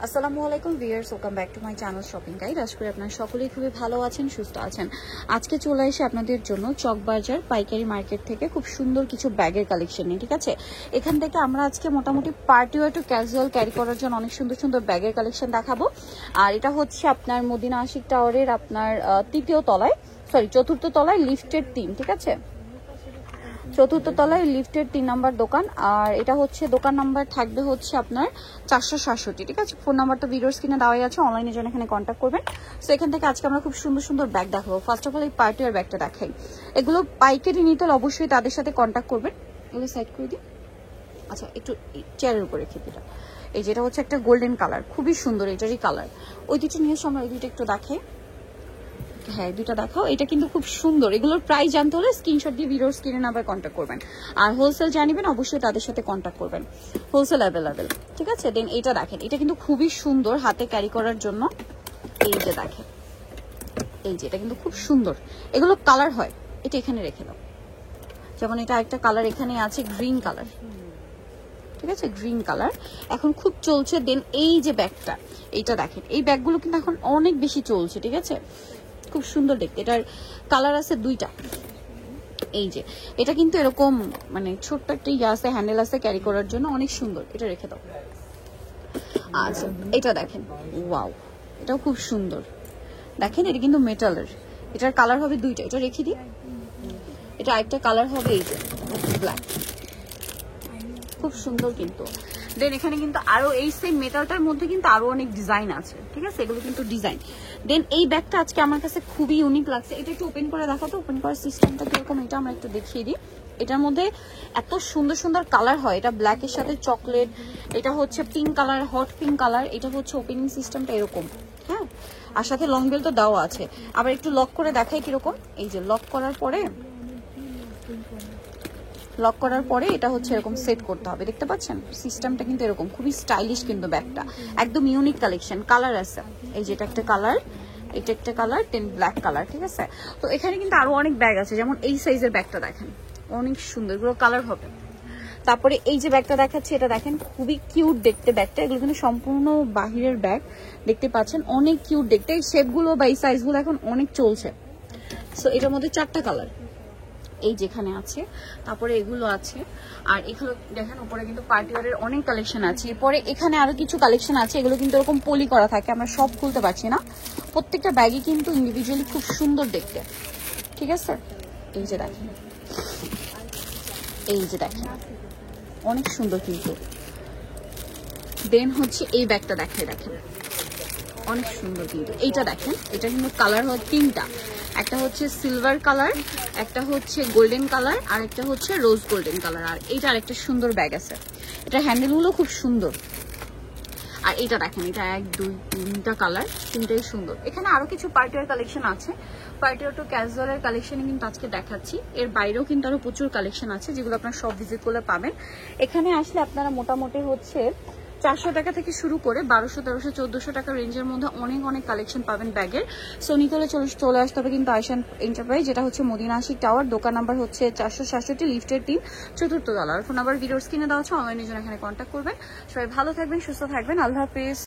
আসসালামু আলাইকুম viewers, welcome back to my channel shopping guide. আশা করি আপনারা সকলেই খুবই ভালো আছেন, সুস্থ আছেন। আজকে চলে এসে আপনাদের জন্য চকবাজার পাইকারি মার্কেট থেকে খুব সুন্দর কিছু ব্যাগের কালেকশন নিয়ে, ঠিক আছে। এখান থেকে আমরা আজকে মোটামুটি party wear two casual carry করার জন্য অনেক সুন্দর সুন্দর ব্যাগের কালেকশন দেখাবো। আর এটা হচ্ছে আপনার মদিনা আশিক টাওয়ারের আপনার চতুর্থ তলায় লিফটের 3, ঠিক আছে। চতুর্থ তলায় লিফটের 3 নাম্বার দোকান। আর এটা হচ্ছে দোকান নাম্বার থাকবে হচ্ছে আপনার 467, ঠিক আছে। ফোন নাম্বারটা ভিডিওর স্ক্রিনে দেওয়াই আছে, অনলাইনের জন্য এখানে কন্ট্যাক্ট করবেন। সো এখান থেকে আজকে আমরা খুব সুন্দর সুন্দর ব্যাগ দেখাবো। ফার্স্ট অফ অল এই পার্টি ওয়্যার ব্যাগটা দেখাই। এগুলো পাইকারি নিতে হলে অবশ্যই তাদের সাথে কন্ট্যাক্ট করবেন। এগুলো সাইড করে দিই। আচ্ছা, একটু চেয়ারের উপরে রেখে দিটা। এই যেটা হচ্ছে একটা গোল্ডেন কালার, খুবই সুন্দর এটারই কালার। ওই দুটো নিয়ে এসে আমরা ওই দুটো একটু দেখাই। হ্যাঁ, দুটা দেখাও। এটা কিন্তু খুব সুন্দর। এগুলোর প্রাইস জানতে হলে স্ক্রিনশট দিয়ে ভিডিওর স্ক্রিনে নাম্বার কন্ট্যাক্ট করবেন। আর হোলসেল জানিবেন অবশ্যই তাদের সাথে কন্ট্যাক্ট করবেন, হোলসেল অ্যাভেলেবেল, ঠিক আছে। দেন এটা দেখেন, এটা কিন্তু খুবই সুন্দর হাতে ক্যারি করার জন্য। এই যে দেখেন, এই যে এটা কিন্তু খুব সুন্দর। এগুলো কালার হয়, এটা এখানে রেখে দাও। যেমন এটা একটা কালার এখানে আছে, গ্রিন কালার, ঠিক আছে, গ্রিন কালার এখন খুব চলছে। দেন এই যে ব্যাগটা, এইটা দেখেন, এই ব্যাগগুলো কিন্তু এখন অনেক বেশি চলছে, ঠিক আছে। খুব সুন্দর দেখতে। এটার কালার আছে 2টা। এই যে এটা কিন্তু এরকম মানে ছোট্ট একটা আছে, হ্যান্ডেল আছে ক্যারি করার জন্য, অনেক সুন্দর। এটা রেখে দাও। আচ্ছা, এটা দেখেন, ওয়াও, এটাও খুব সুন্দর। দেখেন এটা কিন্তু মেটালের। এটার কালার হবে 2টা। এটা রেখে দিই। এটা আরেকটা কালার হবে এই যে ব্ল্যাক, খুব সুন্দর কিন্তু। দেন এখানে কিন্তু আরো এই সেম মেটালটার মধ্যে কিন্তু আরো অনেক ডিজাইন আছে, ঠিক আছে। এগুলো কিন্তু ডিজাইন। দেন এই ব্যাগটা আজকে আমার কাছে খুবই ইউনিক লাগছে। এটা একটু ওপেন করে দেখাতো, ওপেন করার সিস্টেমটা কিরকম এটা আমরা একটু দেখিয়ে দিই। এটার মধ্যে এত সুন্দর সুন্দর কালার হয়। এটা ব্ল্যাকের সাথে চকলেট, এটা হচ্ছে pink colour, hot pink colour. এটা হচ্ছে ওপেনিং সিস্টেমটা এরকম, হ্যাঁ। আর সাথে লং বেল তো দেওয়া আছে। আবার একটু লক করে দেখাই কিরকম। এই যে লক করার পরে এটা হচ্ছে এরকম সেট করতে হবে, দেখতে পাচ্ছেন সিস্টেমটা কিন্তু এরকম। খুবই স্টাইলিশ কিন্তু ব্যাগটা, একদম ইউনিক কালেকশন। কালার আছে, এই যেটা একটা কালার, এটা একটা কালার, দেন ব্ল্যাক কালার, ঠিক আছে। তো এখানে কিন্তু আরো অনেক ব্যাগ আছে, যেমন এই সাইজের ব্যাগটা দেখেন, অনেক সুন্দর। এগুলো কালার হবে। তারপরে এই যে ব্যাগটা দেখাচ্ছে, এটা দেখেন খুবই কিউট দেখতে ব্যাগটা। এগুলো কিন্তু সম্পূর্ণ বাহিরের ব্যাগ, দেখতে পাচ্ছেন অনেক কিউট দেখতে। এই শেপগুলো বা এই সাইজগুলো এখন অনেক চলছে। সো এটার মধ্যে 4টা কালার এই যেখানে আছে, তারপরে এগুলো আছে। আর এগুলো দেখেন উপরে কিন্তু পার্টি ওয়্যারের অনেক কালেকশন আছে। এরপরে এখানে আরো কিছু কালেকশন আছে, এগুলো কিন্তু এরকম পলি করা থাকে, আমরা সব খুলতে পারছি না। প্রত্যেকটা ব্যাগই কিন্তু ইন্ডিভিজুয়ালি খুব সুন্দর দেখতে, ঠিক আছে। এই যে দেখেন, এই যে দেখেন, অনেক সুন্দর কিন্তু। দেন হচ্ছে এই ব্যাগটা দেখেন, অনেক সুন্দর কিন্তু। এইটা দেখেন, এটা কিন্তু কালার হয় 3টা। একটা হচ্ছে সিলভার কালার, একটা হচ্ছে গোল্ডেন কালার, আর একটা হচ্ছে রোজ গোল্ডেন কালার। আর এইটা আরেকটা সুন্দর ব্যাগ আছে। এটা হ্যান্ডেলগুলো খুব সুন্দর। আর এটা দেখেন, এটা 1 2 3টা কালার, 3টাই সুন্দর। এখানে আরো কিছু পার্টিওয়ার কালেকশন আছে। পার্টিওয়ার টু ক্যাজুয়ালের কালেকশন কিন্তু আজকে দেখাচ্ছি। এর বাইরেও কিন্তু আরো প্রচুর কালেকশন আছে, যেগুলো আপনারা সব ভিজিট করলে পাবেন। এখানে আসলে আপনারা মোটামুটি হচ্ছে 400 টাকা থেকে শুরু করে 1200 1300 1400 টাকা রেঞ্জের মধ্যে অনেক অনেক কালেকশন পাবেন ব্যাগের। সো নিতলে চলে আসতে হবে কিন্তু আয়শান এন্টারপ্রাইজ, যেটা হচ্ছে মদিনা আশিক টাওয়ার। দোকান নাম্বার হচ্ছে 467, লিফটের 3, চতুর্থ তলা। ফোন নাম্বার ভিডিওর স্ক্রিনে দেওয়া আছে, অনলাইনের জন্য এখানে কন্ট্যাক্ট করবেন। সবাই ভালো থাকবেন, সুস্থ থাকবেন। আল্লাহ হাফেজ।